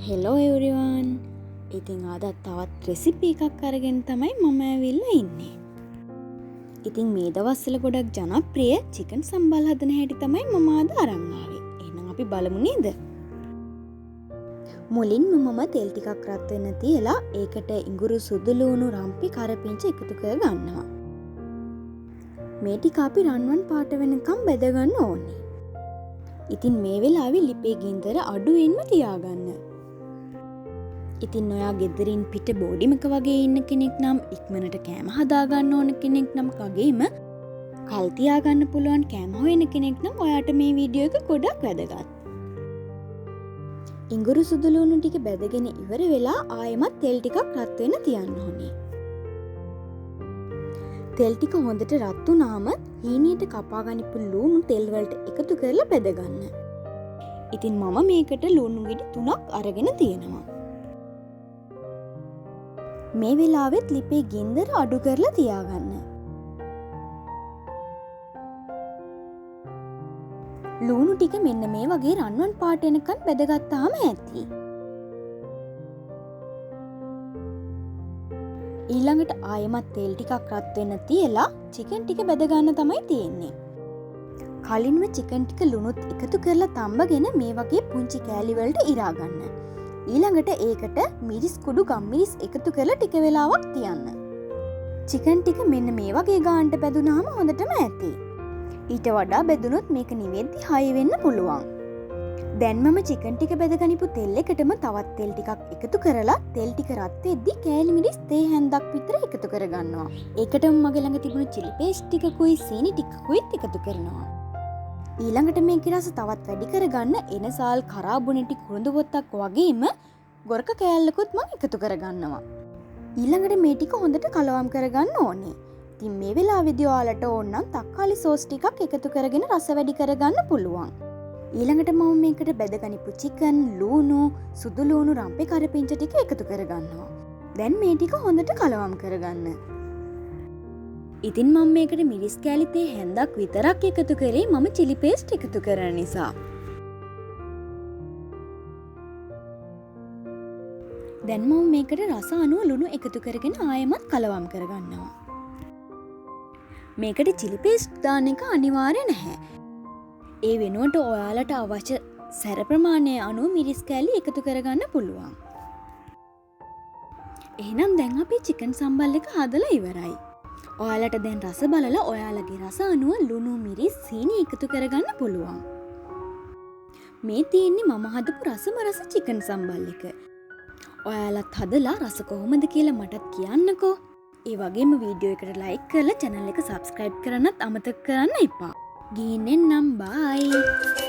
Hello everyone. ඉතින් අදත් තවත් රෙසිපි එකක් අරගෙන තමයි මම ඇවිල්ලා ඉන්නේ. ඉතින් මේ දවස්වල ගොඩක් ජනප්‍රිය චිකන් සම්බල් හදන හැටි තමයි මම අද අරන් ආවේ. එහෙනම් අපි බලමු නේද? මුලින්ම මම තෙල් ටිකක් රත් වෙන්න තියලා ඒකට ඉඟුරු සුදු ලුණු රම්පි කරපිංච එකතු කර ගන්නවා. මේ ටික අපි රන්වන් පාට වෙනකම් බෙද ගන්න ඕනේ. ඉතින් මේ වෙලාවේ ලිපේ ගින්දර අඩුවෙන්ම තියාගන්න. ඉතින් ඔයා ගෙදරින් පිට බෝඩිමක වගේ ඉන්න කෙනෙක් නම් ඉක්මනට කෑම හදාගන්න ඕන කෙනෙක් නම් වගේම කල් තියාගන්න පුළුවන් කෑම හොයන කෙනෙක් නම් ඔයාට මේ වීඩියෝ එක ගොඩක් වැදගත්. ඉඟුරු සුදු ලුණු ටික බෙදගෙන ඉවර වෙලා ආයෙමත් තෙල් ටිකක් රත් වෙන්න තියන්න ඕනේ. තෙල් ටික හොඳට රත් වුණාම හීනියට කපා ගනිපු ලුණු තෙල් වලට එකතු කරලා බෙද ගන්න. ඉතින් මම මේකට ලුණු ගෙඩි 3ක් අරගෙන තියෙනවා. මේ වෙලාවෙත් ලිපේ ගින්දර අඩු කරලා තියාගන්න. ලුණු ටික මෙන්න මේ වගේ රන්වන් පාට එනකන් බෙදගත්තාම ඇති. ඊළඟට ආයෙමත් තෙල් ටිකක් රත් වෙන්න තියලා චිකන් ටික බෙද ගන්න තමයි තියෙන්නේ. කලින්ම චිකන් ටික ලුණුත් එකතු කරලා තඹගෙන මේ වගේ පුංචි කෑලි වලට ඉරා ගන්න. ඊළඟට ඒකට මිරිස් කුඩු ගම්මිරිස් එකතු කරලා ටික වෙලාවක් තියන්න. චිකන් ටික මෙන්න මේ වගේ ගානට බෙදුනහම හොඳටම ඇති. ඊට වඩා බෙදුනොත් මේක නිවෙද්දි හයි වෙන්න පුළුවන්. දැන් මම චිකන් ටික බෙදගනිපු තෙල් එකටම තවත් තෙල් ටිකක් එකතු කරලා තෙල් ටික රත් වෙද්දි කෑලි මිරිස් තේ හැන්දක් විතර එකතු කරගන්නවා. ඒකටම මගේ ළඟ තිබුණු chili paste ටිකකුයි සීනි ටිකකුයිත් එකතු කරනවා. ඊළඟට මේකේ රස තවත් වැඩි කරගන්න එනසාල් කරාබුණටි කුරුඳු පොත්තක් වගේම ගොරක කෑල්ලකුත් මම එකතු කරගන්නවා. ඊළඟට මේ ටික හොඳට කලවම් කරගන්න ඕනේ. ඉතින් මේ වෙලාවේදී ඔයාලට ඕන නම් තක්කාලි සෝස් ටිකක් එකතු කරගෙන රස වැඩි කරගන්න පුළුවන්. ඊළඟට මම මේකට බෙදගනිපු චිකන්, ලුණු, සුදු ලුණු රම්පේ කරපිංච ටික එකතු කරගන්නවා. දැන් මේ ටික හොඳට කලවම් කරගන්න. ඉතින් මම මේකට මිරිස් කෑලි තේ හැන්දක් විතරක් එකතු කරේ මම chili paste එකතු කරන නිසා. දැන් මම මේකට රස අනුව ලුණු එකතු කරගෙන ආයෙමත් කලවම් කරගන්නවා. මේකට chili paste දාන්න එක අනිවාර්ය නැහැ. ඒ වෙනුවට ඔයාලට අවශ්‍ය සැර ප්‍රමාණය අනුව මිරිස් කෑලි එකතු කරගන්න පුළුවන්. එහෙනම් දැන් අපි චිකන් සම්බල් එක හදලා ඉවරයි. ඔයාලට දැන් රස බලලා ඔයාලගේ රස අනුව ලුණු මිරිස් සීනි එකතු කරගන්න පුළුවන්. මේ තියෙන්නේ මම හදපු රස චිකන් සම්බල් එක. ඔයාලත් හදලා රස කොහොමද කියලා මටත් කියන්නකෝ. ඒ වගේම වීඩියෝ එකට ලයික් කරලා channel එක subscribe කරන්නත් අමතක කරන්න එපා. ගිහින් එන්නම් bye.